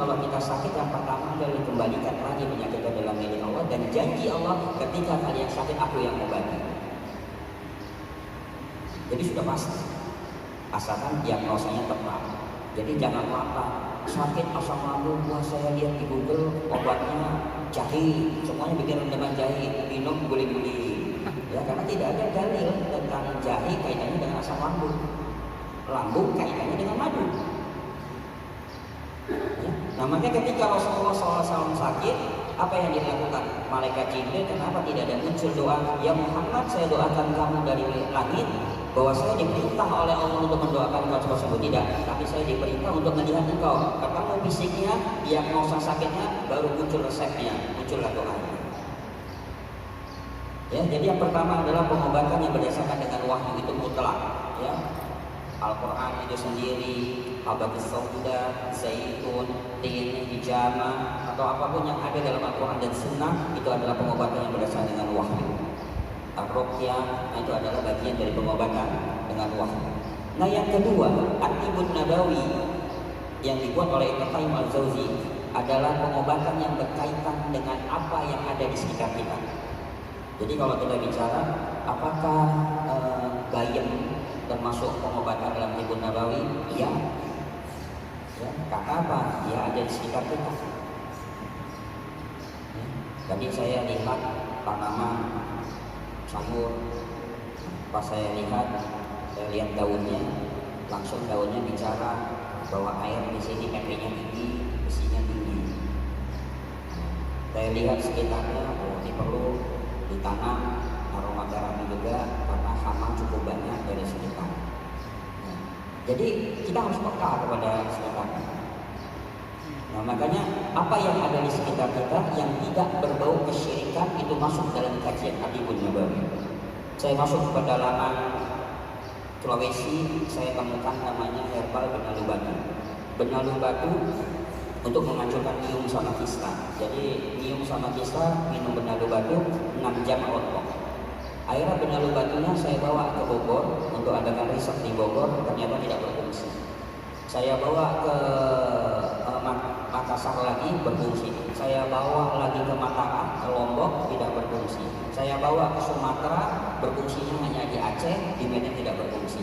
kalau kita sakit yang pertama adalah kembalikan lagi penyakitnya dalam milik Allah, dan janji Allah ketika kalian sakit aku yang obati. Jadi sudah pasti, asalkan diagnosanya tepat. Jadi jangan apa sakit asam lambung, wah saya lihat di Google obatnya jahe, semuanya bikin rendaman jahe, minum guli-guli. Ya, karena tidak ada dalil tentang jahe kaitannya dengan asam lambung, lambung kaitannya dengan madu. Ya. Nah, makanya ketika Rasulullah SAW sakit, apa yang dilakukan? Malaikat Jibril kenapa tidak ada muncul doa, ya Muhammad saya doakan kamu dari langit, bahwa saya diperintah oleh Allah untuk mendoakan engkau tersebut? Tidak, tapi saya diperintah untuk melihat engkau, ketemu fisiknya, diagnosa sakitnya, baru muncul resepnya, muncullah doanya. Ya, jadi yang pertama adalah pengobatan yang berdasarkan dengan wahyu itu mutlak. Ya, Al-Quran itu sendiri, habatus sauda, zaitun, tin, hijama, atau apapun yang ada dalam Al-Quran dan Sunnah, itu adalah pengobatan yang berdasarkan dengan wahyu. Ar-Ruqyah itu adalah bagian dari pengobatan dengan wahyu. Nah, yang kedua, At-Tibun Nabawi yang dibuat oleh Ibnu Qayyim Al-Jauzi adalah pengobatan yang berkaitan dengan apa yang ada di sekitar kita. Jadi kalau kita bicara apakah bayam termasuk pengobatan dalam Tibun Nabawi? Iya. Ya, karena apa? Ya ada di sekitar kita. Ya. Tadi saya lihat tanaman sayur, pas saya lihat daunnya, langsung daunnya bicara bahwa air di sini pH-nya tinggi, besinya tinggi. Saya lihat sekitarnya, oh ini perlu ditanam aromaterapi juga karena hama cukup banyak dari sekitar. Nah, jadi kita harus peka kepada sekitar. Nah, makanya apa yang ada di sekitar kita yang tidak berbau kesyirikan itu masuk dalam kajian At-Tibun Nabawi. Saya masuk ke pedalaman Sulawesi, saya temukan namanya herbal benalu batu. Benalu batu untuk menghancurkan nyium sama kista. Jadi nyium sama kista, minum benalu batu 6 jam rontok. Akhirnya benalu batunya saya bawa ke Bogor untuk adakan riset di Bogor, ternyata tidak berfungsi. Saya bawa ke Makassar lagi berfungsi. Saya bawa lagi ke Mataram, ke Lombok tidak berfungsi. Saya bawa ke Sumatera, berfungsinya hanya di Aceh, di Medan tidak berfungsi.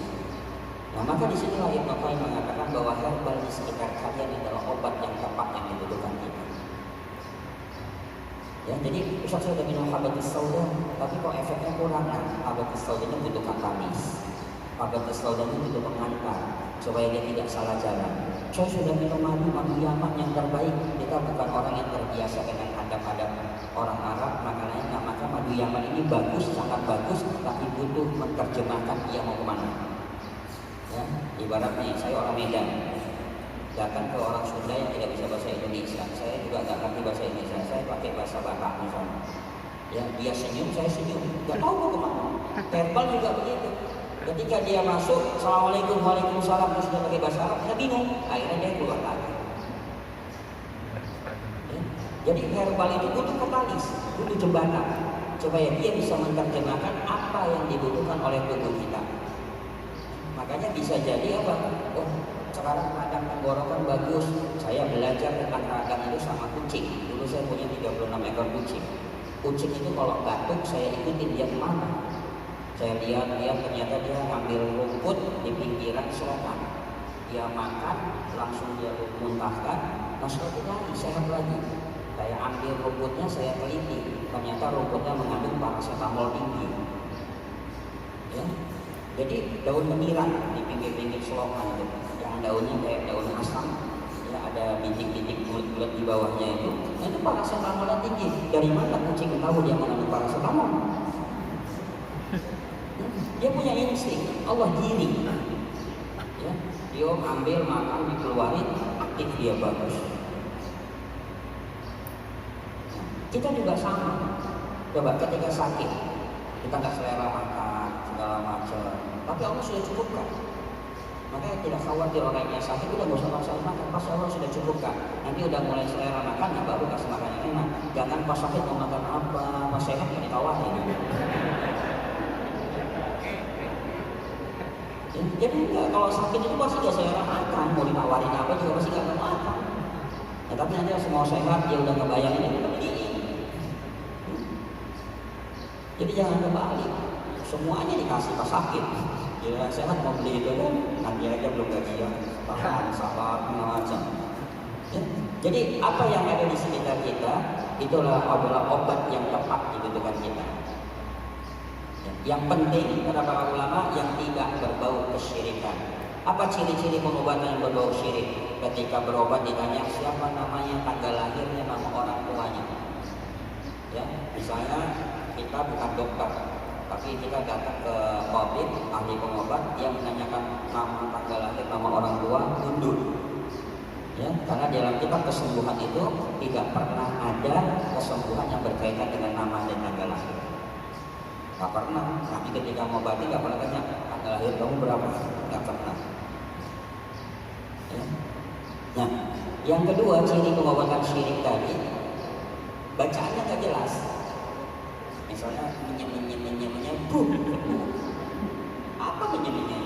Nah, maka di sini Ibnu Qayyim mengatakan bahwa herbal di sekitar kalian adalah obat yang tepat yang dibutuhkan kita. Ya, jadi Ustaz saya sudah minum habatus sauda, tapi kok efeknya kurang. Nah, habatus sauda itu butuh katalis. Habatus sauda itu butuh pengantar supaya dia tidak salah jalan. Saya sudah minum madu Yaman yang terbaik. Kita bukan orang yang terbiasa dengan adab-adab orang Arab, makanya maka madu Yaman ini bagus, sangat bagus, tapi butuh menerjemahkan dia mau kemana. Ya, ibaratnya saya orang Medan, datang ke orang Sunda yang tidak bisa bahasa Indonesia, saya juga nggak ngerti bahasa Indonesia, saya pakai bahasa Batak misalnya. Ya, dia senyum, saya senyum, nggak tahu mau kemana. Herbal juga begitu. Ketika dia masuk, Assalamualaikum, Waalaikumsalam, dia sudah pakai bahasa Arab, dia bingung, akhirnya dia keluar lagi. Ya. Jadi herbal itu butuh katalis, butuh jembatan, supaya dia bisa menerjemahkan apa yang dibutuhkan oleh tubuh kita. Makanya bisa jadi apa? Oh, sekarang radang tenggorokan bagus. Saya belajar tentang radang itu sama kucing. Dulu saya punya 36 ekor kucing. Kucing itu kalau batuk saya ikutin dia kemana. Saya lihat ternyata dia ngambil rumput di pinggiran selokan. Dia makan, langsung dia muntahkan. Nah setelah itu lagi, sehat lagi. Saya ambil rumputnya, saya teliti. Ternyata rumputnya mengandung paracetamol tinggi. Ya. Jadi daun meniran di pinggir-pinggir selokan itu, yang daunnya kayak daun asam, ya ada bintik-bintik bulat-bulat di bawahnya itu. Nah itu paracetamol tinggi. Dari mana kucing tahu dia mengandung paracetamol? Dia punya insting, Allah diri. Ya, dia ambil makan dikeluarin, aktif dia bagus. Nah, kita juga sama. Coba ketika sakit, kita nggak selera makan segala macam, tapi Allah sudah cukupkan. Makanya tidak khawatir orang yang sakit udah nggak usah paksa makan, pas Allah sudah cukupkan. Nanti udah mulai selera makan, ya baru kasih makan yang enak. Jangan pas sakit mau makan apa, pas sehat nggak ditawarin. Jadi kalau sakit itu pasti gak selera makan, mau ditawarin apa juga pasti gak mau makan. Ya, tapi nanti semua sehat, dia udah ngebayangin ini begini. Jadi jangan kebalik, semuanya dikasih pas sakit. Ya sehat mau beli itu kan, nanti aja belum gajian, tahan, sabar, macam. Ya. Jadi apa yang ada di sekitar kita itulah adalah obat yang tepat dibutuhkan kita. Ya. Yang penting kata para ulama yang tidak berbau kesyirikan. Apa ciri-ciri pengobatan yang berbau syirik? Ketika berobat ditanya siapa namanya, tanggal lahirnya, nama orang tuanya. Ya, misalnya kita bukan dokter, tapi kita datang ke tabib, ahli pengobat, dia menanyakan nama, tanggal lahir, nama orang tua, mundur. Ya, karena di dalam kitab kesembuhan itu tidak pernah ada kesembuhan yang berkaitan dengan nama dan tanggal lahir. Gak pernah. Nanti ketika mau mengobati gak pernah tanya tanggal lahir kamu berapa, gak pernah. Ya. Nah, yang kedua ciri pengobatan syirik tadi, bacaannya gak jelas. Misalnya menyem-menyem, apa menyem-menyem?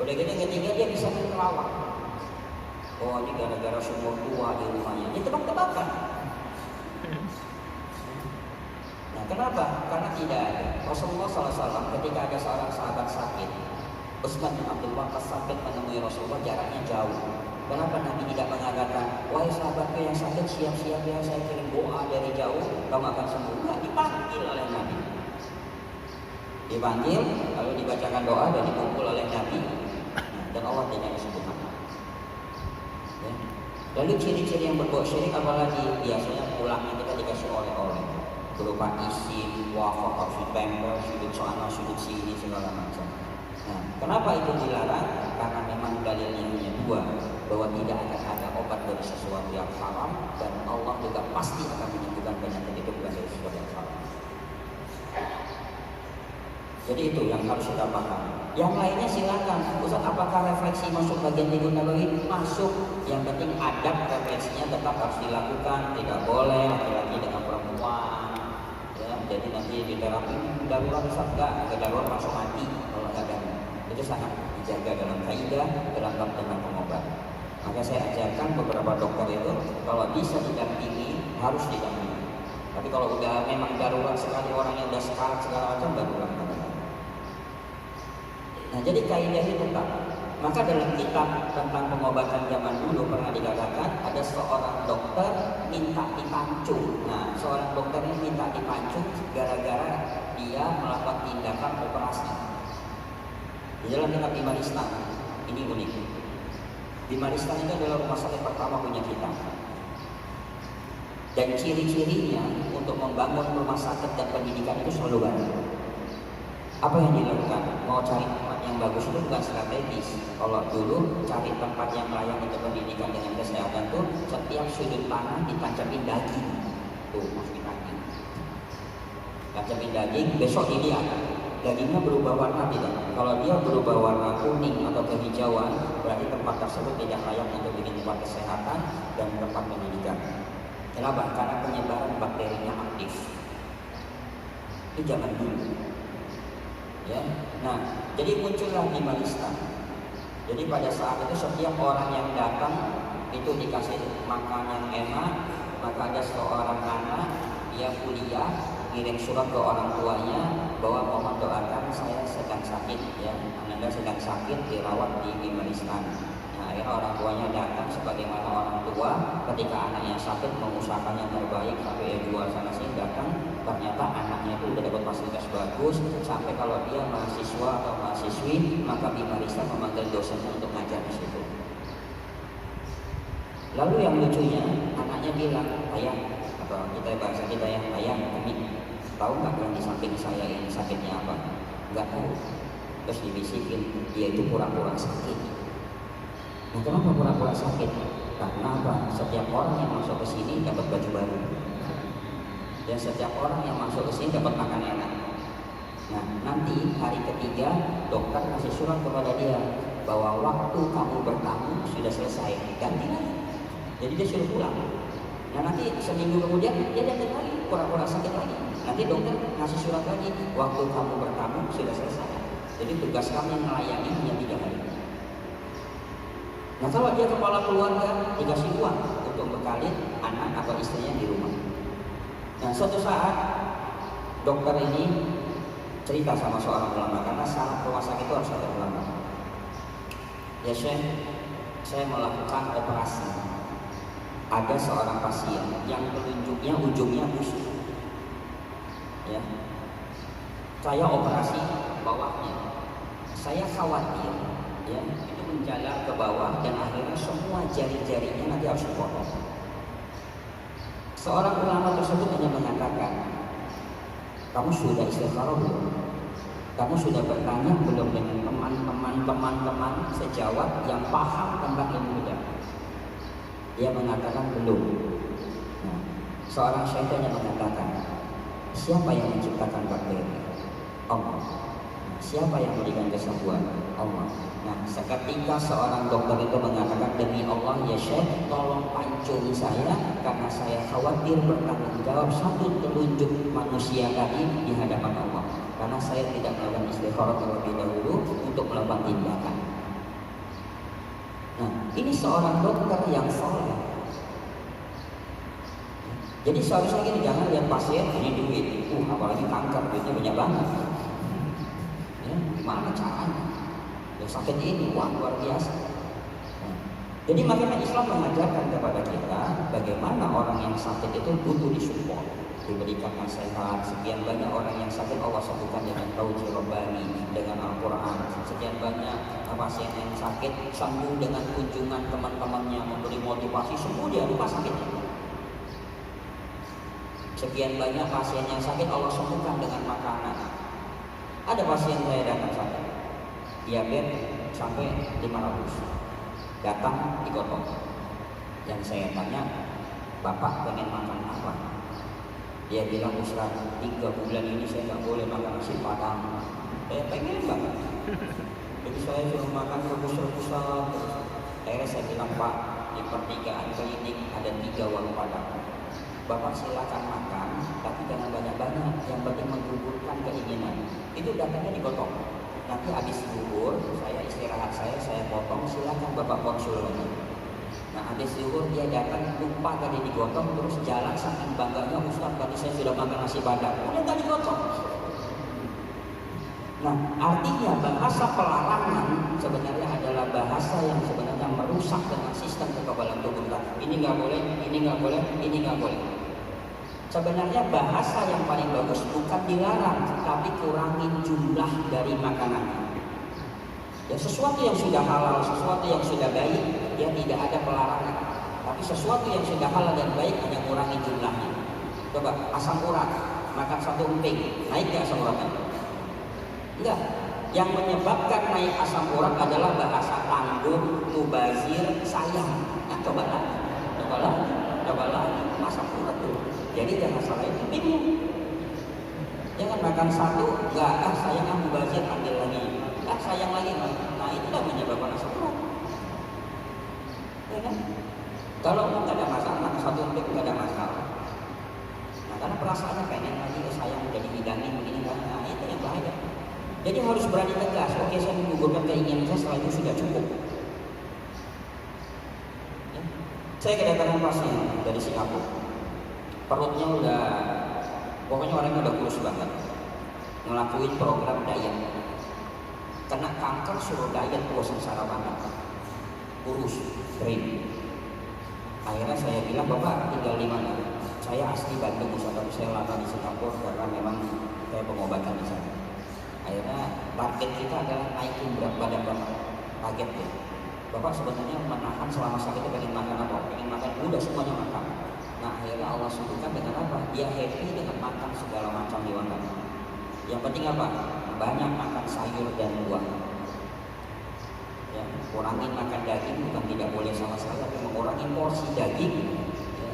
Udah gitu ketiga dia bisa menerawang. Oh ini gara-gara sumur tua di rumahnya. Ini tebak-tebakan. Nah kenapa? Karena tidak ada. Rasulullah SAW ketika ada seorang sahabat sakit, Utsman bin Abdul Waqqas sakit menemui Rasulullah, jaraknya jauh. Kenapa Nabi tidak mengatakan, wahai sahabatku yang sakit, siap-siap ya, saya kirim doa dari jauh, kamu akan sembuh? Enggak, dipanggil oleh Nabi. Dipanggil, lalu dibacakan doa dan dipukul oleh Nabi, dan Allah tidak disembuhkan. Ya. Lalu ciri-ciri yang berbau syirik apalagi? Biasanya pulangnya kita dikasih oleh-oleh berupa isi, wafat, harus tempel, sudut sana, sudut sini, segala macam. Nah, kenapa itu dilarang? Karena memang dalilnya hanya dua, bahwa tidak akan ada obat dari sesuatu yang haram, dan Allah juga pasti akan menyembuhkan penyakit itu bukan dari sesuatu yang haram. Jadi itu yang harus kita paham. Yang lainnya silakan. Ustaz, apakah refleksi masuk bagian tidur nabawi? Masuk. Yang penting adab refleksinya tetap harus dilakukan. Tidak boleh laki-laki dengan perempuan. Ya, jadi nanti di terapi darurat Ustaz, enggak darurat langsung mati kalau nggak ada. Itu sangat dijaga dalam kaidah dalam bab tentang pengobat. Maka saya ajarkan beberapa dokter itu kalau bisa didampingi harus didampingi. Tapi kalau udah memang darurat sekali, orang yang udah sekarat segala macam, baru lah. Nah jadi kaidahnya tetap. Maka dalam kitab tentang pengobatan zaman dulu pernah dikatakan ada seorang dokter minta dipancung. Nah seorang dokter ini minta dipancung gara-gara dia melakukan tindakan operasi. Di dalam kitab Iman Islam ini unik. Iman Islam itu adalah rumah sakit pertama punya kita. Dan ciri-cirinya untuk membangun rumah sakit dan pendidikan itu selalu baru. Apa yang dilakukan? Mau cari tempat yang bagus itu bukan strategis. Kalau dulu cari tempat yang layak untuk pendidikan dengan kesehatan tuh setiap sudut tanah ditancapin daging. Tuh masukin daging. Tancapin daging, besok dilihat dagingnya berubah warna tidak. Kalau dia berubah warna kuning atau kehijauan, berarti tempat tersebut tidak layak untuk menjadi tempat kesehatan dan tempat pendidikan. Kenapa? Karena penyebaran bakterinya aktif. Itu zaman dulu. Ya, nah, jadi muncullah Iman Islam. Jadi pada saat itu setiap orang yang datang itu dikasih makan yang enak. Maka ada seorang anak dia kuliah, kirim surat ke orang tuanya bahwa mohon doakan saya sedang sakit, ya, Anda sedang sakit dirawat di Iman Islam. Nah, akhirnya orang tuanya datang sebagaimana orang tua ketika anaknya sakit mengusahakan yang terbaik sampai dia jual sana sini datang. Ternyata anaknya itu sudah dapat fasilitas bagus, sampai kalau dia mahasiswa atau mahasiswi maka Bimarista memanggil dosennya untuk ngajar di situ. Lalu yang lucunya anaknya bilang, ayah, atau kita bahasa kita yang ayah, ini tahu nggak yang di samping saya ini sakitnya apa? Nggak tahu. Terus dibisikin, dia itu pura-pura sakit. Nah kenapa pura-pura sakit? Karena apa? Setiap orang yang masuk ke sini dapat baju baru. Dan setiap orang yang masuk ke sini dapat makan enak. Nah, nanti hari ketiga dokter kasih surat kepada dia bahwa waktu kamu bertamu sudah selesai, ganti lagi. Jadi dia suruh pulang. Nah, nanti seminggu kemudian dia datang lagi, pura-pura sakit lagi. Nanti dokter kasih surat lagi, waktu kamu bertamu sudah selesai. Jadi tugas kami melayani hanya 3 hari. Nah kalau dia kepala keluarga, dikasih uang untuk bekali anak atau istrinya di rumah. Nah suatu saat dokter ini cerita sama seorang ulama, karena syarat rumah sakit itu harus ada ulama. Ya Syekh, saya melakukan operasi. Ada seorang pasien yang telunjuknya ujungnya busuk. Ya, saya operasi bawahnya. Saya khawatir, ya, itu menjalar ke bawah dan akhirnya semua jari-jarinya nanti harus dipotong. Seorang ulama tersebut hanya mengatakan, kamu sudah istikharah belum? Kamu sudah bertanya belum dengan teman-teman sejawat yang paham tentang ilmu darah? Dia mengatakan belum. Nah, seorang syaitan yang mengatakan, siapa yang menciptakan bakteri? Allah. Nah, siapa yang memberikan kesembuhan? Allah. Nah, seketika seorang dokter itu mengatakan, demi Allah ya Syekh, tolong pancung saya karena saya khawatir bertanggung jawab satu telunjuk manusia tadi di hadapan Allah. Karena saya tidak melakukan istikharah terlebih dahulu untuk melakukan tindakan. Nah, ini seorang dokter yang soleh. Jadi seharusnya gini, jangan lihat pasien ini duit, apalagi kanker duitnya banyak banget. Ya, gimana caranya? Yang sakit ini wah luar biasa. Nah, jadi makanya Islam mengajarkan kepada kita bagaimana orang yang sakit itu butuh disupport, diberikan nasihat. Sekian banyak orang yang sakit Allah sembuhkan dengan tauhid Rabbani, dengan Al-Quran. Sekian banyak pasien yang sakit sembuh dengan kunjungan teman-temannya, memberi motivasi, sembuh dia lupa sakitnya. Sekian banyak pasien yang sakit Allah sembuhkan dengan makanan. Ada pasien saya datang sakit diabetes sampai 500, datang digotong. Yang saya tanya, bapak pengen makan apa? Dia bilang, Ustaz, 3 bulan ini saya nggak boleh makan nasi padang. Saya pengen banget. Jadi saya suruh makan rebus-rebusan terus. Akhirnya saya bilang, Pak, di pertigaan klinik ada 3 warung padang. Bapak silakan makan, tapi jangan banyak-banyak. Yang penting menggugurkan keinginan. Itu datangnya digotong. Nanti habis zuhur, saya istirahat saya potong. Silakan Bapak konsul lagi. Nah habis zuhur dia datang lupa tadi digotong, terus jalan saking bangganya, Ustaz tadi saya sudah makan nasi padang. Udah tadi digotong. Nah artinya bahasa pelarangan sebenarnya adalah bahasa yang sebenarnya merusak dengan sistem kekebalan tubuh kita. Ini nggak boleh, ini nggak boleh, ini nggak boleh. Sebenarnya bahasa yang paling bagus bukan dilarang, tapi kurangin jumlah dari makanannya. Ya sesuatu yang sudah halal, sesuatu yang sudah baik, ya tidak ada pelarangan. Tapi sesuatu yang sudah halal dan baik hanya kurangi jumlahnya. Coba asam urat, makan 1 emping, naik ke asam uratnya? Enggak. Yang menyebabkan naik asam urat adalah bahasa tanggung, mubazir, sayang. Nah cobalah asam urat tuh. Jadi jangan salah itu bingung. Jangan makan 1, enggak, sayang mubazir, ambil lagi. Sayang lagi, nah itulah menyebabkan asam urat. Ya kan? Kalau nggak ada masalah, makan 1 emping nggak ada masalah. Nah karena perasaannya pengen lagi, sayang jadi hidangin begini, nah itu yang bahaya. Jadi harus berani tegas. Oke, saya menggugurkan keinginan saya, setelah itu sudah cukup. Ya. Saya kedatangan pasien dari Singapura. Perutnya udah, pokoknya orangnya udah kurus banget. Ngelakuin program diet. Kena kanker suruh diet, bosan sengsara banget. Kurus, kering. Akhirnya saya bilang, Bapak tinggal di mana? Saya asli Bandung, tapi saya lama di Singapura karena memang saya pengobatan di sana. Akhirnya target kita adalah naikin berat badan Bapak. Target ya. Bapak sebenarnya menahan selama sakit itu pengen makan apa? Pengen makan, udah semuanya makan. Nah akhirnya Allah sembuhkan dengan apa? Dia happy dengan makan segala macam hewan. Yang penting apa? Banyak makan sayur dan buah. Ya, kurangin makan daging, bukan tidak boleh sama sekali, tapi mengurangi porsi daging. Ya.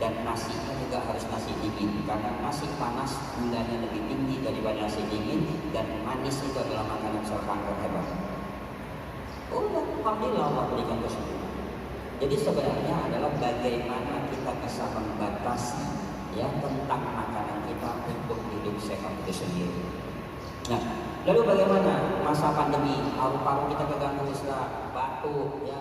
Dan nasinya juga harus nasi dingin, karena nasi panas gulanya lebih tinggi daripada nasi dingin, dan manis itu adalah makanan sel kanker hebat. Udah, alhamdulillah Allah berikan kesembuhan. Jadi sebenarnya adalah bagaimana kita bisa membatasi ya tentang makanan kita untuk hidup sehat itu sendiri. Nah, lalu bagaimana masa pandemi, paru-paru kita keganggu, batuk, ya.